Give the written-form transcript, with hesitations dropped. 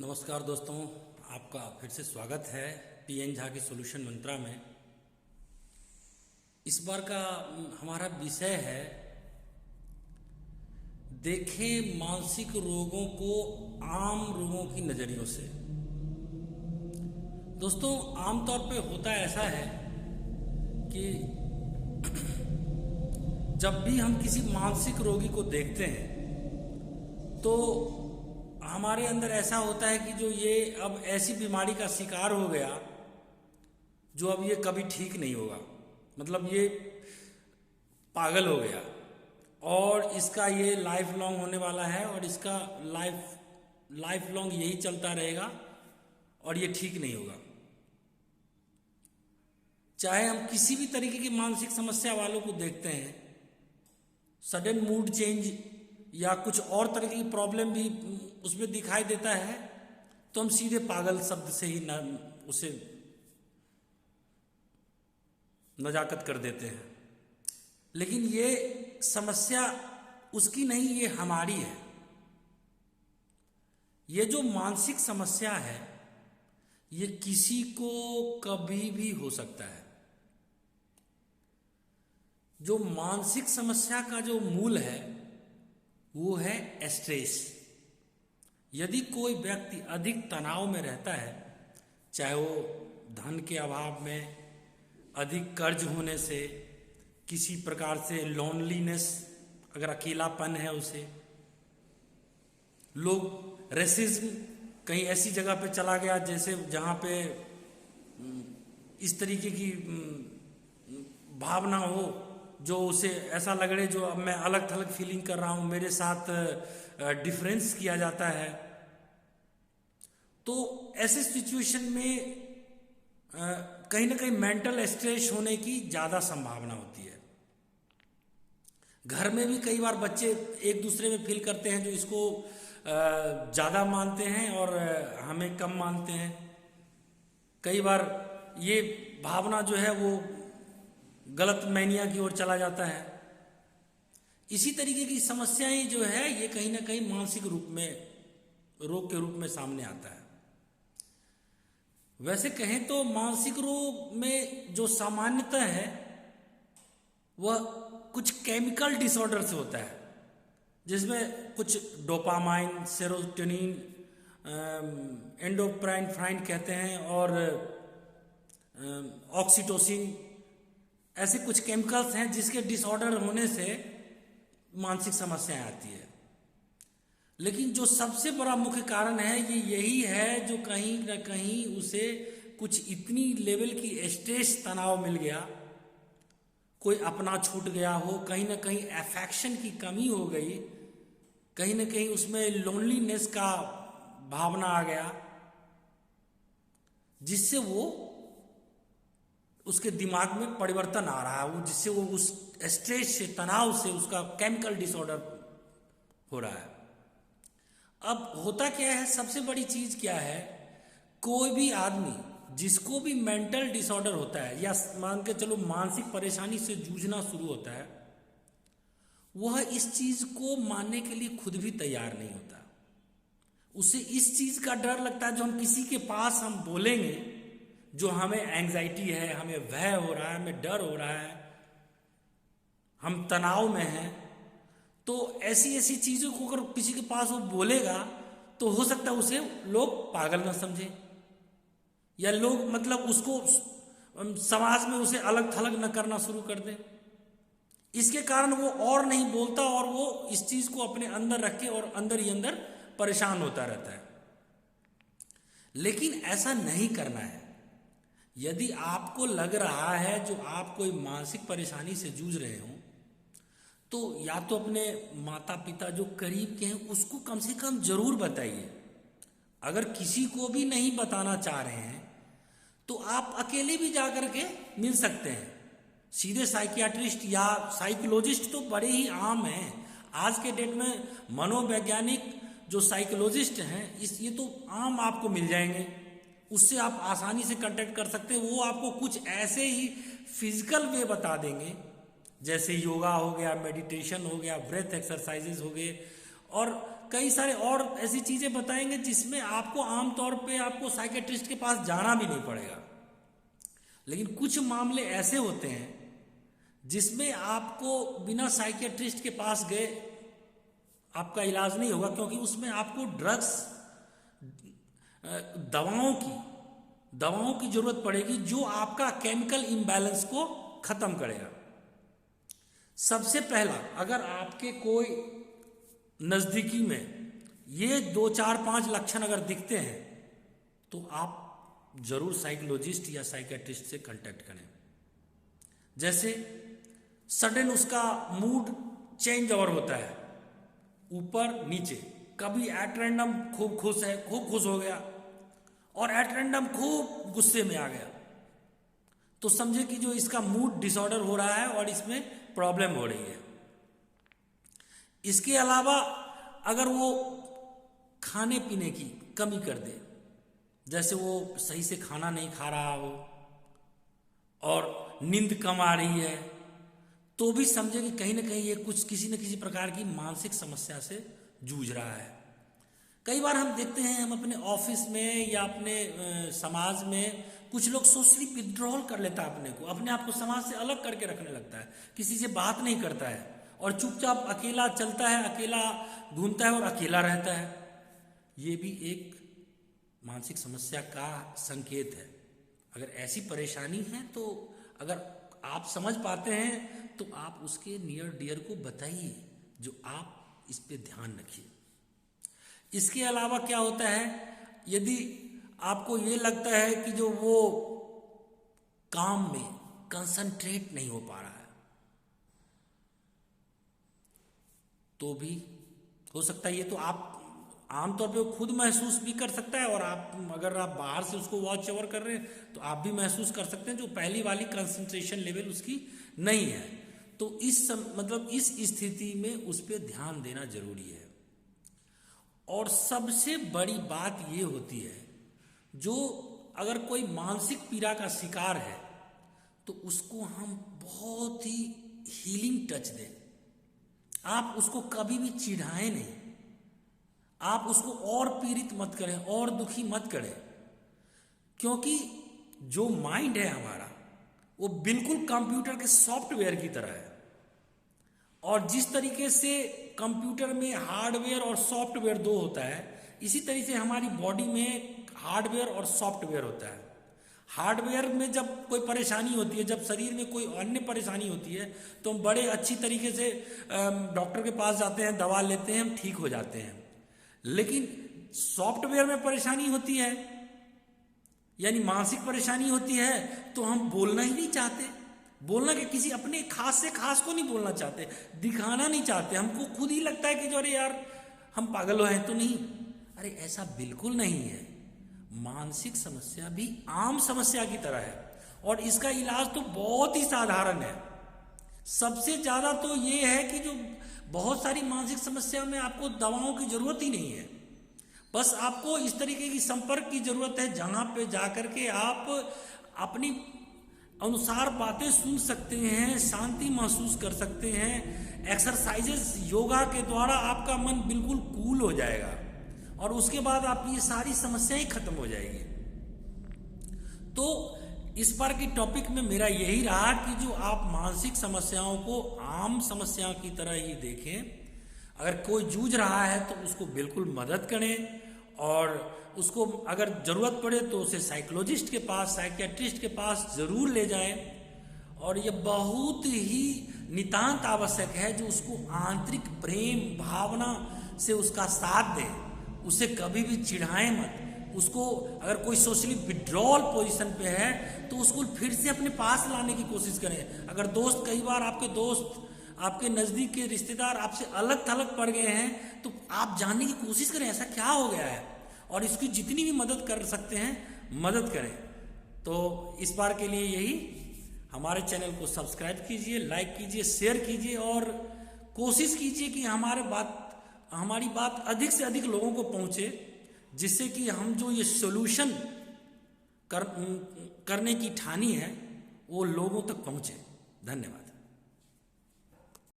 नमस्कार दोस्तों, आपका फिर से स्वागत है पीएन झा की सॉल्यूशन मंत्रा में। इस बार का हमारा विषय है देखें मानसिक रोगों को आम रोगों की नज़रियों से। दोस्तों, आमतौर पे होता ऐसा है कि जब भी हम किसी मानसिक रोगी को देखते हैं तो हमारे अंदर ऐसा होता है कि जो ये अब ऐसी बीमारी का शिकार हो गया जो अब ये कभी ठीक नहीं होगा, मतलब ये पागल हो गया और इसका ये लाइफ लॉन्ग होने वाला है और इसका लाइफ लॉन्ग यही चलता रहेगा और ये ठीक नहीं होगा। चाहे हम किसी भी तरीके की मानसिक समस्या वालों को देखते हैं, सडन मूड चेंज या कुछ और तरह की प्रॉब्लम भी उसमें दिखाई देता है तो हम सीधे पागल शब्द से ही उसे नजाकत कर देते हैं। लेकिन ये समस्या उसकी नहीं, ये हमारी है। ये जो मानसिक समस्या है ये किसी को कभी भी हो सकता है। जो मानसिक समस्या का जो मूल है वो है स्ट्रेस। यदि कोई व्यक्ति अधिक तनाव में रहता है, चाहे वो धन के अभाव में, अधिक कर्ज होने से, किसी प्रकार से लोनलीनेस, अगर अकेलापन है उसे, लोग रेसिज्म, कहीं ऐसी जगह पे चला गया जैसे जहाँ पे इस तरीके की भावना हो जो उसे ऐसा लग रहे जो अब मैं अलग थलग फीलिंग कर रहा हूँ, मेरे साथ डिफरेंस किया जाता है। तो ऐसे सिचुएशन में कहीं ना कहीं मेंटल स्ट्रेस होने की ज़्यादा संभावना होती है। घर में भी कई बार बच्चे एक दूसरे में फील करते हैं, जो इसको ज़्यादा मानते हैं और हमें कम मानते हैं। कई बार ये भावना जो है वो गलत मैनिया की ओर चला जाता है। इसी तरीके की समस्याएं जो है ये कहीं ना कहीं मानसिक रूप में रोग के रूप में सामने आता है। वैसे कहें तो मानसिक रोग में जो सामान्यतः है वह कुछ केमिकल डिसऑर्डर से होता है, जिसमें कुछ डोपामाइन, सेरोटोनिन, एंडोफ्राइन कहते हैं और ऑक्सीटोसिन, ऐसे कुछ केमिकल्स हैं जिसके डिसऑर्डर होने से मानसिक समस्याएं आती है। लेकिन जो सबसे बड़ा मुख्य कारण है ये यही है जो कहीं ना कहीं उसे कुछ इतनी लेवल की स्ट्रेस, तनाव मिल गया, कोई अपना छूट गया हो, कहीं ना कहीं अफेक्शन की कमी हो गई, कहीं ना कहीं उसमें लोनलीनेस का भावना आ गया, जिससे वो उसके दिमाग में परिवर्तन आ रहा है, वो जिससे वो उस स्ट्रेस से, तनाव से उसका केमिकल डिसऑर्डर हो रहा है। अब होता क्या है, सबसे बड़ी चीज क्या है, कोई भी आदमी जिसको भी मेंटल डिसऑर्डर होता है या मान के चलो मानसिक परेशानी से जूझना शुरू होता है, वह इस चीज को मानने के लिए खुद भी तैयार नहीं होता। उसे इस चीज का डर लगता है, जो हम किसी के पास हम बोलेंगे, जो हमें एंग्जाइटी है, हमें भय हो रहा है, हमें डर हो रहा है, हम तनाव में हैं, तो ऐसी ऐसी चीजों को अगर किसी के पास वो बोलेगा तो हो सकता है उसे लोग पागल न समझे, या लोग मतलब उसको समाज में उसे अलग थलग न करना शुरू कर दे। इसके कारण वो और नहीं बोलता और वो इस चीज को अपने अंदर रख के और अंदर ही अंदर परेशान होता रहता है। लेकिन ऐसा नहीं करना है। यदि आपको लग रहा है जो आप कोई मानसिक परेशानी से जूझ रहे हो, तो या तो अपने माता पिता जो करीब के हैं उसको कम से कम जरूर बताइए। अगर किसी को भी नहीं बताना चाह रहे हैं तो आप अकेले भी जाकर के मिल सकते हैं। सीधे साइकियाट्रिस्ट या साइकोलॉजिस्ट तो बड़े ही आम हैं आज के डेट में। मनोवैज्ञानिक जो साइकोलॉजिस्ट हैं ये तो आम आपको मिल जाएंगे, उससे आप आसानी से कांटेक्ट कर सकते हैं। वो आपको कुछ ऐसे ही फिजिकल वे बता देंगे, जैसे योगा हो गया, मेडिटेशन हो गया, ब्रेथ एक्सरसाइजेज हो गए, और कई सारे और ऐसी चीजें बताएंगे जिसमें आपको आमतौर पे आपको साइकेट्रिस्ट के पास जाना भी नहीं पड़ेगा। लेकिन कुछ मामले ऐसे होते हैं जिसमें आपको बिना साइकेट्रिस्ट के पास गए आपका इलाज नहीं होगा, क्योंकि उसमें आपको ड्रग्स दवाओं की जरूरत पड़ेगी जो आपका केमिकल इम्बैलेंस को खत्म करेगा। सबसे पहला, अगर आपके कोई नजदीकी में ये 2, 4, 5 लक्षण अगर दिखते हैं तो आप जरूर साइकोलॉजिस्ट या साइकेट्रिस्ट से कांटेक्ट करें। जैसे सडन उसका मूड चेंज ओवर होता है, ऊपर नीचे, कभी एट रैंडम खूब खुश है, खूब खुश हो गया, और एट रैंडम खूब गुस्से में आ गया, तो समझे कि जो इसका मूड डिसऑर्डर हो रहा है और इसमें प्रॉब्लम हो रही है। इसके अलावा अगर वो खाने पीने की कमी कर दे, जैसे वो सही से खाना नहीं खा रहा हो और नींद कम आ रही है, तो भी समझे कि कहीं ना कहीं ये कुछ किसी न किसी प्रकार की मानसिक समस्या से जूझ रहा है। कई बार हम देखते हैं, हम अपने ऑफिस में या अपने समाज में कुछ लोग सोशली विड्रॉल कर लेता है, अपने आप को समाज से अलग करके रखने लगता है, किसी से बात नहीं करता है और चुपचाप अकेला चलता है, अकेला घूमता है और अकेला रहता है। ये भी एक मानसिक समस्या का संकेत है। अगर ऐसी परेशानी है तो अगर आप समझ पाते हैं तो आप उसके नियर डियर को बताइए, जो आप इस पे ध्यान रखिए। इसके अलावा क्या होता है, यदि आपको ये लगता है कि जो वो काम में कंसंट्रेट नहीं हो पा रहा है, तो भी हो सकता है, ये तो आप आमतौर पे खुद महसूस भी कर सकता है, और आप अगर आप बाहर से उसको वॉच ओवर कर रहे हैं तो आप भी महसूस कर सकते हैं जो पहली वाली कंसंट्रेशन लेवल उसकी नहीं है। तो इस स्थिति में उस पर ध्यान देना जरूरी है। और सबसे बड़ी बात ये होती है, जो अगर कोई मानसिक पीड़ा का शिकार है तो उसको हम बहुत ही हीलिंग टच दें। आप उसको कभी भी चिढ़ाएं नहीं, आप उसको और पीड़ित मत करें और दुखी मत करें, क्योंकि जो माइंड है हमारा वो बिल्कुल कंप्यूटर के सॉफ्टवेयर की तरह है। और जिस तरीके से कंप्यूटर में हार्डवेयर और सॉफ्टवेयर दो होता है, इसी तरीके से हमारी बॉडी में हार्डवेयर और सॉफ्टवेयर होता है। हार्डवेयर में जब कोई परेशानी होती है, जब शरीर में कोई अन्य परेशानी होती है, तो हम बड़े अच्छी तरीके से डॉक्टर के पास जाते हैं, दवा लेते हैं, हम ठीक हो जाते हैं। लेकिन सॉफ्टवेयर में परेशानी होती है, यानी मानसिक परेशानी होती है, तो हम बोलना ही नहीं चाहते। बोलना कि किसी अपने खास से खास को नहीं बोलना चाहते, दिखाना नहीं चाहते। हमको खुद ही लगता है कि जो अरे यार हम पागल हैं तो नहीं। अरे ऐसा बिल्कुल नहीं है। मानसिक समस्या भी आम समस्या की तरह है और इसका इलाज तो बहुत ही साधारण है। सबसे ज्यादा तो ये है कि जो बहुत सारी मानसिक समस्या में आपको दवाओं की जरूरत ही नहीं है, बस आपको इस तरीके की संपर्क की जरूरत है जहां पे जाकर के आप अपनी अनुसार बातें सुन सकते हैं, शांति महसूस कर सकते हैं। एक्सरसाइजेस योगा के द्वारा आपका मन बिल्कुल कूल हो जाएगा और उसके बाद आपकी ये सारी समस्याएं खत्म हो जाएगी। तो इस बार की टॉपिक में मेरा यही रहा कि जो आप मानसिक समस्याओं को आम समस्याओं की तरह ही देखें। अगर कोई जूझ रहा है तो उसको बिल्कुल मदद करें और उसको अगर जरूरत पड़े तो उसे साइकोलॉजिस्ट के पास, साइकियाट्रिस्ट के पास जरूर ले जाएं। और ये बहुत ही नितांत आवश्यक है जो उसको आंतरिक प्रेम भावना से उसका साथ दे, उसे कभी भी चिढ़ाएं मत। उसको अगर कोई सोशली विड्रॉल पोजीशन पे है तो उसको फिर से अपने पास लाने की कोशिश करें। अगर दोस्त, कई बार आपके दोस्त, आपके नजदीक के रिश्तेदार आपसे अलग थलग पड़ गए हैं तो आप जानने की कोशिश करें ऐसा क्या हो गया है, और इसकी जितनी भी मदद कर सकते हैं मदद करें। तो इस बार के लिए यही, हमारे चैनल को सब्सक्राइब कीजिए, लाइक कीजिए, शेयर कीजिए और कोशिश कीजिए कि हमारी बात अधिक से अधिक लोगों को पहुंचे, जिससे कि हम जो ये सोल्यूशन करने की ठानी है वो लोगों तक पहुंचे। धन्यवाद।